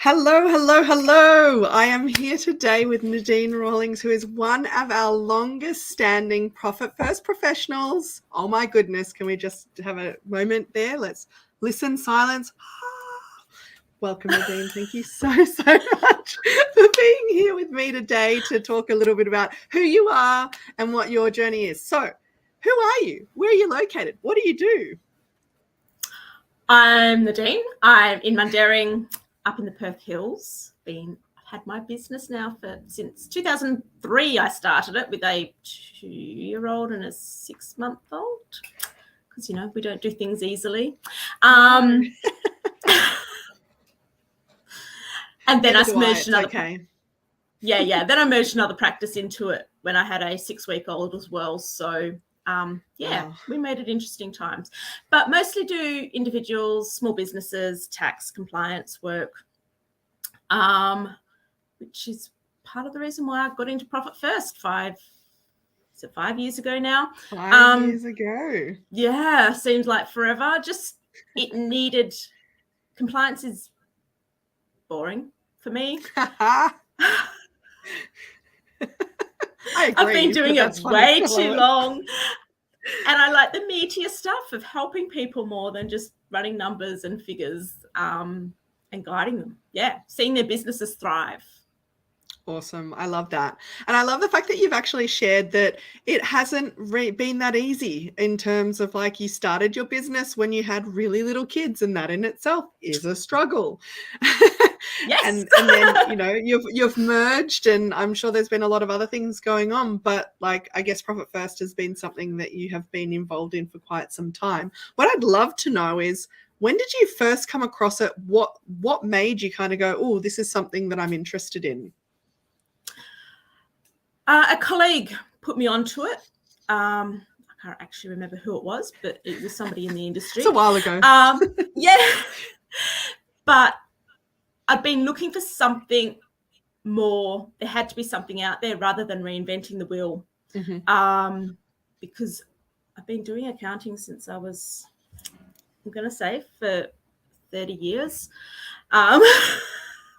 Hello, hello, hello. I am here today with Nadine Rawlings, who is one of our longest standing Profit First professionals. Oh my goodness, can we just have a moment there? Let's listen, silence. Welcome, Nadine. Thank you so much for being here with me today to talk a little bit about who you are and what your journey is. So, who are you? Where are you located? What do you do? I'm Nadine. I'm in Mundaring, up in the Perth Hills. I've had my business now since 2003. I started it with a 2-year-old and a 6-month-old because we don't do things easily. And then I merged another. Okay. Yeah. Then I merged another practice into it when I had a 6-week-old as well. So. We made it interesting times, but mostly do individuals, small businesses, tax compliance work, which is part of the reason why I got into Profit First 5 years ago now. 5 years ago. Yeah, seems like forever. Just it needed compliance is boring for me. I agree, I've been doing it way too long. And I like the meatier stuff of helping people more than just running numbers and figures and guiding them. Yeah, seeing their businesses thrive. Awesome. I love that. And I love the fact that you've actually shared that it hasn't been that easy in terms of like you started your business when you had really little kids, and that in itself is a struggle. Yes. and then, you've merged, and I'm sure there's been a lot of other things going on, but like, I guess Profit First has been something that you have been involved in for quite some time. What I'd love to know is, when did you first come across it? What made you kind of go, oh, this is something that I'm interested in? A colleague put me onto it. I can't actually remember who it was, but it was somebody in the industry. It's a while ago. Yeah. But I've been looking for something more. There had to be something out there rather than reinventing the wheel. Mm-hmm. Because I've been doing accounting since I was, I'm going to say, for 30 years.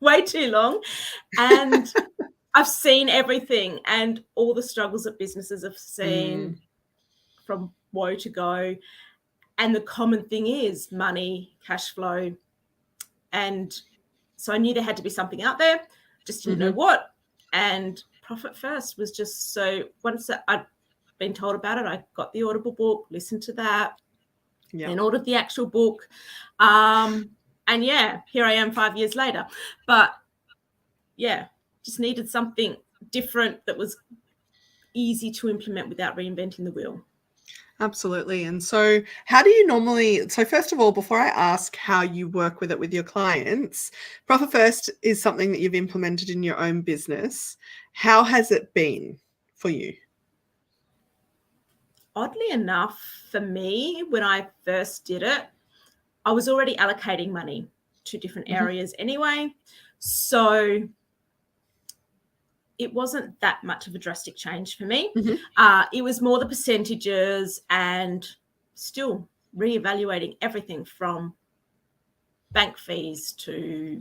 Way too long. And I've seen everything and all the struggles that businesses have seen from woe to go. And the common thing is money, cash flow. And so I knew there had to be something out there, just didn't know what. And Profit First was just so, once I'd been told about it, I got the Audible book, listened to that, then ordered the actual book. And yeah, here I am 5 years later. But yeah, just needed something different that was easy to implement without reinventing the wheel. Absolutely. And so how do you normally, so first of all, before I ask how you work with it with your clients, Profit First is something that you've implemented in your own business. How has it been for you? Oddly enough, for me, when I first did it, I was already allocating money to different areas anyway. So it wasn't that much of a drastic change for me. It was more the percentages and still reevaluating everything from bank fees to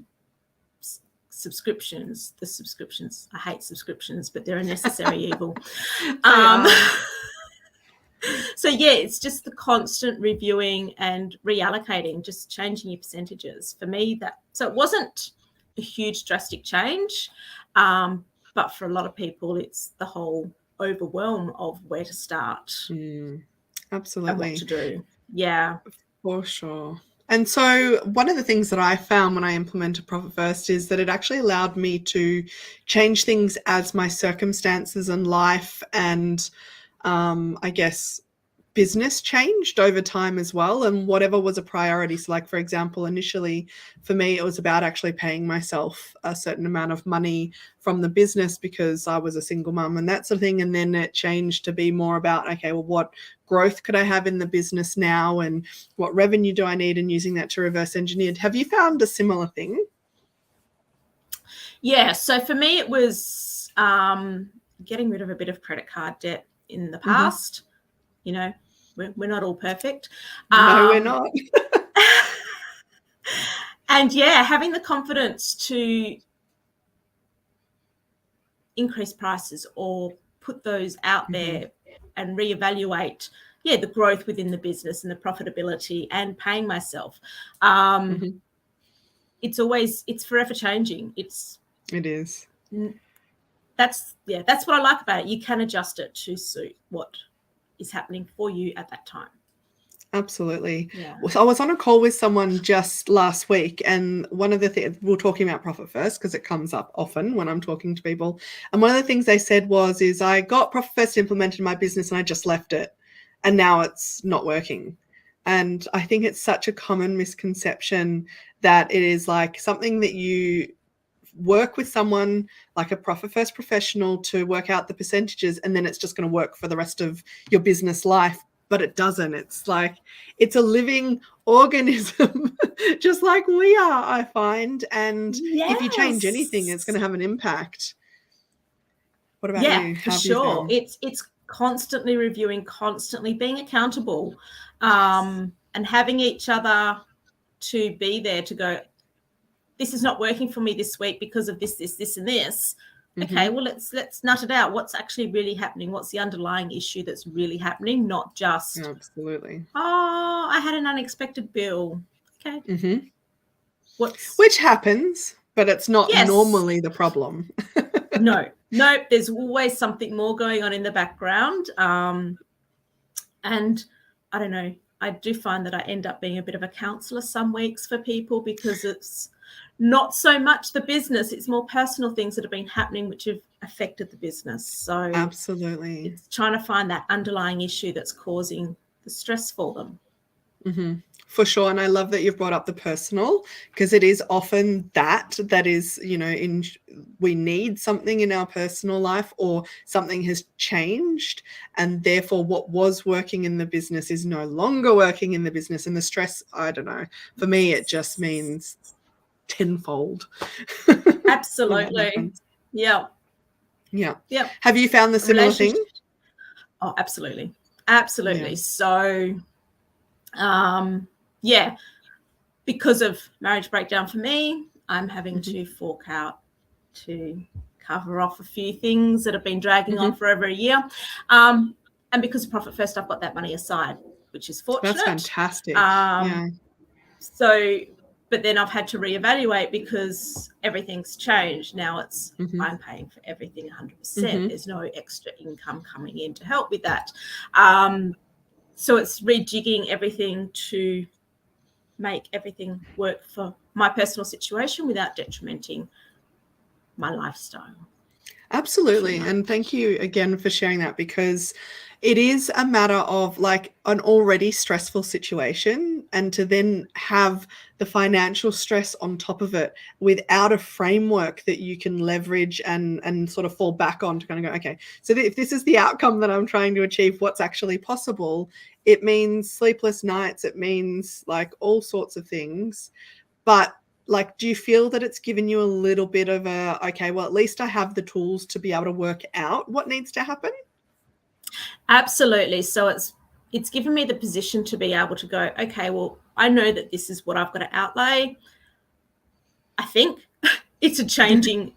subscriptions. The subscriptions, I hate subscriptions, but they're a necessary evil. So yeah, it's just the constant reviewing and reallocating, just changing your percentages. For me, so it wasn't a huge drastic change, but for a lot of people, it's the whole overwhelm of where to start. Absolutely. And what to do. Yeah. For sure. And so one of the things that I found when I implemented Profit First is that it actually allowed me to change things as my circumstances and life and I guess business changed over time as well, and whatever was a priority. So like, for example, initially for me, it was about actually paying myself a certain amount of money from the business because I was a single mum and that sort of thing. And then it changed to be more about, okay, well, what growth could I have in the business now and what revenue do I need, and using that to reverse engineer. Have you found a similar thing? Yeah. So for me, it was getting rid of a bit of credit card debt in the past. We're not all perfect. No, we're not. And yeah, having the confidence to increase prices or put those out there and reevaluate, the growth within the business and the profitability and paying myself. It's forever changing. It is. That's what I like about it. You can adjust it to suit what is happening for you at that time. Absolutely. Yeah. So I was on a call with someone just last week, and one of the things, we're talking about profit first because it comes up often when I'm talking to people. And one of the things they said is I got profit first implemented in my business and I just left it, and now it's not working. And I think it's such a common misconception that it is like something that you work with someone like a profit first professional to work out the percentages, and then it's just going to work for the rest of your business life. But it doesn't. It's like it's a living organism, just like we are, I find. And if you change anything, it's going to have an impact. What about you? Yeah, for sure. It's constantly reviewing, constantly being accountable, and having each other to be there to go, this is not working for me this week because of this, and this. Okay, well, let's nut it out. What's actually really happening? What's the underlying issue that's really happening? Not just, absolutely. Oh, I had an unexpected bill. Okay. Which happens, but it's not normally the problem. No, there's always something more going on in the background. And I don't know, I do find that I end up being a bit of a counsellor some weeks for people because it's not so much the business, it's more personal things that have been happening which have affected the business. So absolutely, it's trying to find that underlying issue that's causing the stress for them. For sure. And I love that you've brought up the personal, because it is often that is, we need something in our personal life, or something has changed, and therefore what was working in the business is no longer working in the business. And the stress, I don't know, for me it just means tenfold. Absolutely. Yeah. Have you found the similar thing? Oh, absolutely. So because of marriage breakdown for me, I'm having to fork out to cover off a few things that have been dragging on for over a year. And because of Profit First, I've got that money aside, which is fortunate. That's fantastic. So, but then I've had to reevaluate because everything's changed. Now it's I'm paying for everything 100%. There's no extra income coming in to help with that. So it's rejigging everything to make everything work for my personal situation without detrimenting my lifestyle. Absolutely. And thank you again for sharing that, because it is a matter of like an already stressful situation, and to then have the financial stress on top of it without a framework that you can leverage and sort of fall back on to kind of go, okay, so if this is the outcome that I'm trying to achieve, what's actually possible? It means sleepless nights. It means like all sorts of things. But like, do you feel that it's given you a little bit of a, okay, well, at least I have the tools to be able to work out what needs to happen? Absolutely. So it's given me the position to be able to go, okay, well, I know that this is what I've got to outlay. I think it's a changing,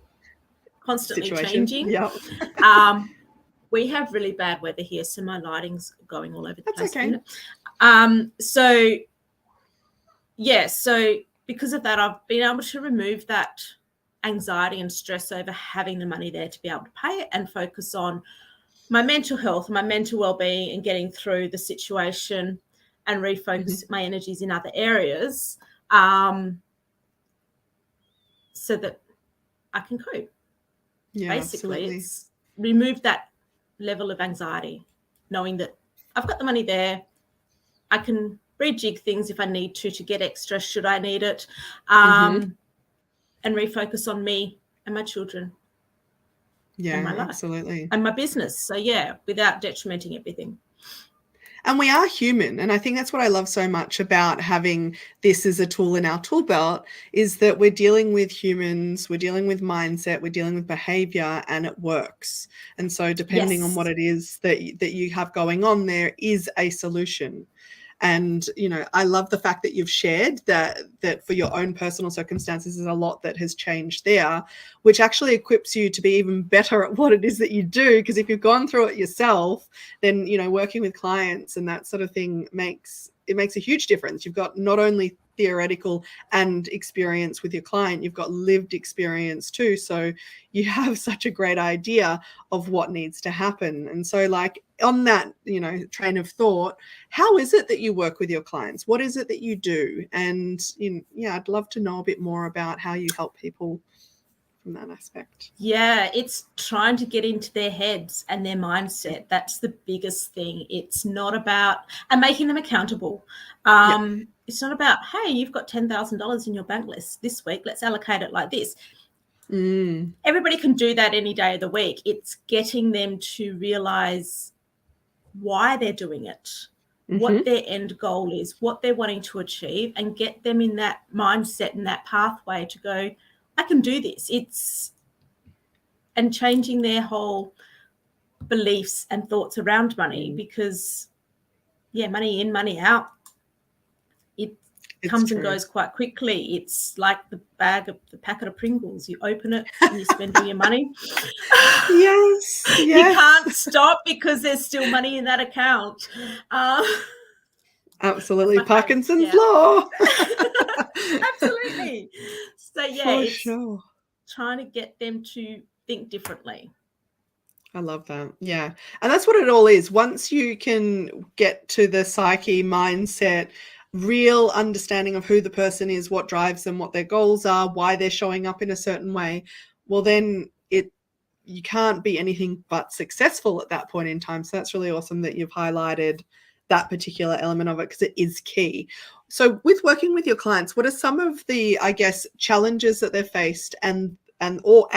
constantly changing. Yeah. We have really bad weather here, so my lighting's going all over the place. Okay. So because of that, I've been able to remove that anxiety and stress over having the money there to be able to pay it, and focus on my mental health, my mental well-being, and getting through the situation, and refocus my energies in other areas, so that I can cope. Yeah, basically, absolutely. It's remove that level of anxiety, knowing that I've got the money there. I can rejig things if I need to get extra should I need it, and refocus on me and my children. Yeah, and my life, absolutely. and my business. So without detrimenting everything. And we are human. And I think that's what I love so much about having this as a tool in our tool belt, is that we're dealing with humans, we're dealing with mindset, we're dealing with behavior, and it works. And so depending on what it is that you have going on, there is a solution. And, I love the fact that you've shared that for your own personal circumstances, there's a lot that has changed there, which actually equips you to be even better at what it is that you do. Because if you've gone through it yourself, then, working with clients and that sort of thing makes a huge difference. You've got not only theoretical and experience with your client, you've got lived experience too. So you have such a great idea of what needs to happen. And so, like, on that, train of thought, how is it that you work with your clients? What is it that you do? And I'd love to know a bit more about how you help people from that aspect. Yeah, it's trying to get into their heads and their mindset. That's the biggest thing. It's not about, and making them accountable. It's not about, hey, you've got $10,000 in your bank list this week. Let's allocate it like this. Everybody can do that any day of the week. It's getting them to realize why they're doing it, what their end goal is, what they're wanting to achieve, and get them in that mindset and that pathway to go, I can do this. And changing their whole beliefs and thoughts around money, because money in, money out, comes and goes quite quickly. It's like the packet of Pringles. You open it and you spend all your money. Yes. You can't stop because there's still money in that account. Absolutely. Parkinson's law. Absolutely. So, it's sure. trying to get them to think differently. I love that. Yeah. And that's what it all is. Once you can get to the psyche, mindset, real understanding of who the person is, what drives them, what their goals are, why they're showing up in a certain way, well, then you can't be anything but successful at that point in time. So that's really awesome that you've highlighted that particular element of it, because it is key. So with working with your clients, what are some of the, I guess, challenges that they've faced and or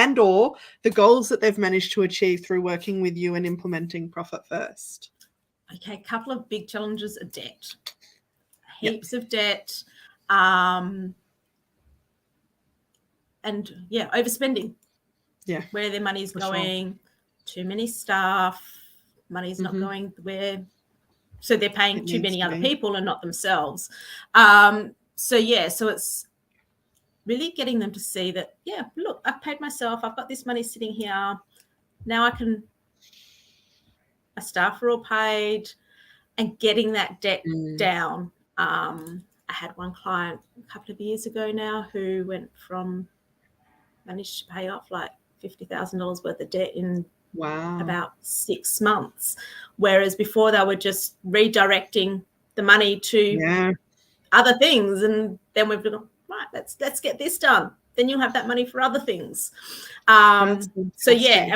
the goals that they've managed to achieve through working with you and implementing Profit First? Okay, a couple of big challenges are debt. Heaps of debt, and overspending. Yeah, where their money's going, too many staff, money's not going where, so they're paying too many other people and not themselves. So it's really getting them to see that, look, I've paid myself, I've got this money sitting here, now my staff are all paid, and getting that debt down. I had one client a couple of years ago now who managed to pay off like $50,000 worth of debt in about 6 months, whereas before they were just redirecting the money to other things, and then we've gone, right, let's get this done, then you'll have that money for other things. And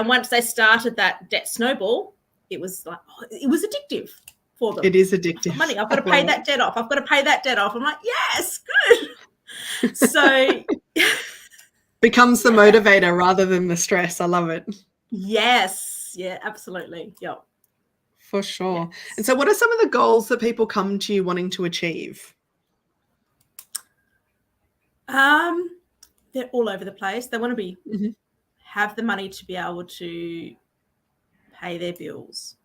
once they started that debt snowball, it was like, it was addictive for them. It is addictive. Money, I've got to pay that debt off. I'm like, yes, good. So becomes the motivator rather than the stress. I love it. Yes. Yeah, absolutely. Yep. For sure. Yes. And so what are some of the goals that people come to you wanting to achieve? They're all over the place. They want to have the money to be able to pay their bills.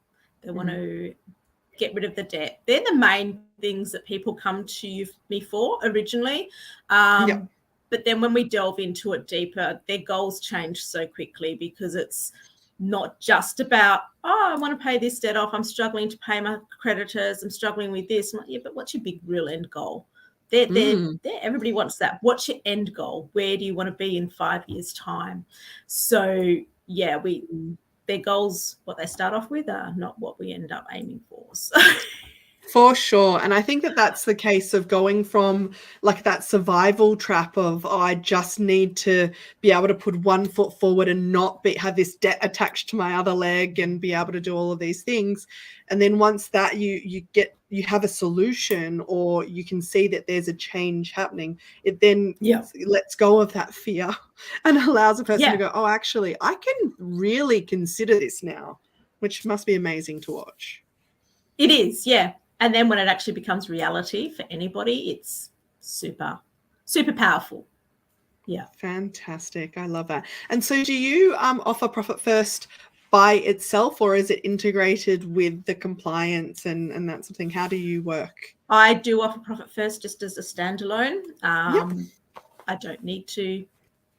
They want to get rid of the debt. They're the main things that people come to me for originally. But then when we delve into it deeper, their goals change so quickly, because it's not just about, I want to pay this debt off, I'm struggling to pay my creditors, I'm struggling with this. I'm like, but what's your big real end goal? Everybody wants that. What's your end goal? Where do you want to be in 5 years' time? So, their goals, what they start off with, are not what we end up aiming for. So. For sure. And I think that that's the case of going from like that survival trap of, I just need to be able to put one foot forward and not have this debt attached to my other leg and be able to do all of these things. And then once that you have a solution, or you can see that there's a change happening, it then lets go of that fear and allows a person to go, oh, actually, I can really consider this now, which must be amazing to watch. It is, yeah. And then when it actually becomes reality for anybody, it's super, super powerful. Yeah. Fantastic. I love that. And so do you offer Profit First by itself, or is it integrated with the compliance and that sort of thing? How do you work? I do offer Profit First just as a standalone. Yep. I don't need to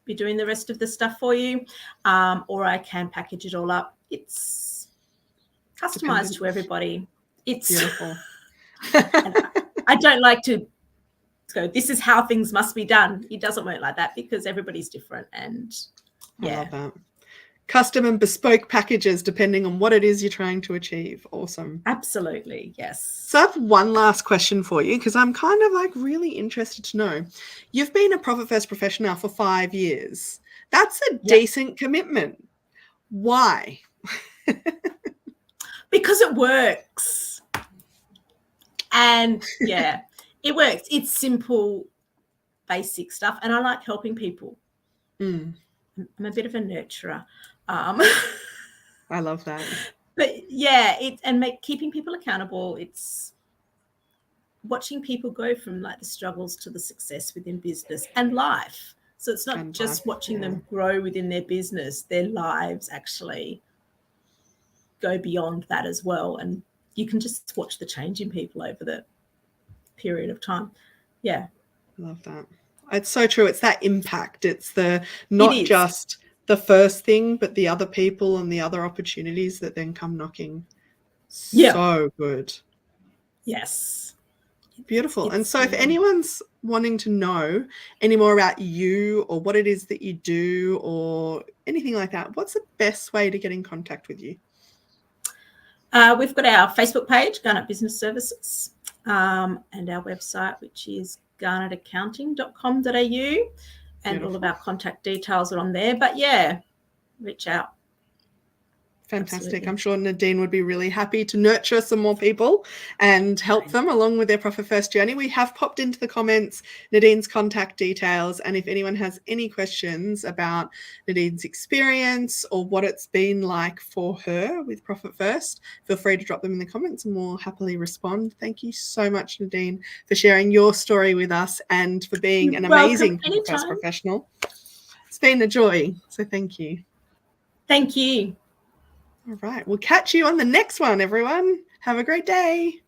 be doing the rest of the stuff for you, or I can package it all up. It's customized to everybody. It's beautiful. I don't like to go, this is how things must be done. It doesn't work like that because everybody's different. And I love that. Custom and bespoke packages depending on what it is you're trying to achieve. Awesome. Absolutely, yes. So I have one last question for you, because I'm kind of like really interested to know. You've been a Profit First professional now for 5 years. That's a decent commitment. Why? Because it works. And yeah, it works. It's simple, basic stuff. And I like helping people. I'm a bit of a nurturer. I love that. But yeah, keeping people accountable. It's watching people go from like the struggles to the success within business and life. So it's not just watching them grow within their business, their lives actually go beyond that as well. And you can just watch the change in people over the period of time. Yeah. Love that. It's so true. It's that impact. It's the not just the first thing, but the other people and the other opportunities that then come knocking. So good. Yes. Beautiful. And so if anyone's wanting to know any more about you or what it is that you do or anything like that, what's the best way to get in contact with you? We've got our Facebook page, Garnet Business Services, and our website, which is garnetaccounting.com.au, and all of our contact details are on there. But yeah, reach out. Fantastic. Absolutely. I'm sure Nadine would be really happy to nurture some more people and help them along with their Profit First journey. We have popped into the comments Nadine's contact details, and if anyone has any questions about Nadine's experience or what it's been like for her with Profit First, feel free to drop them in the comments and we'll happily respond. Thank you so much, Nadine, for sharing your story with us and for being an amazing Profit First professional. It's been a joy, so thank you. Thank you. All right. We'll catch you on the next one, everyone. Have a great day.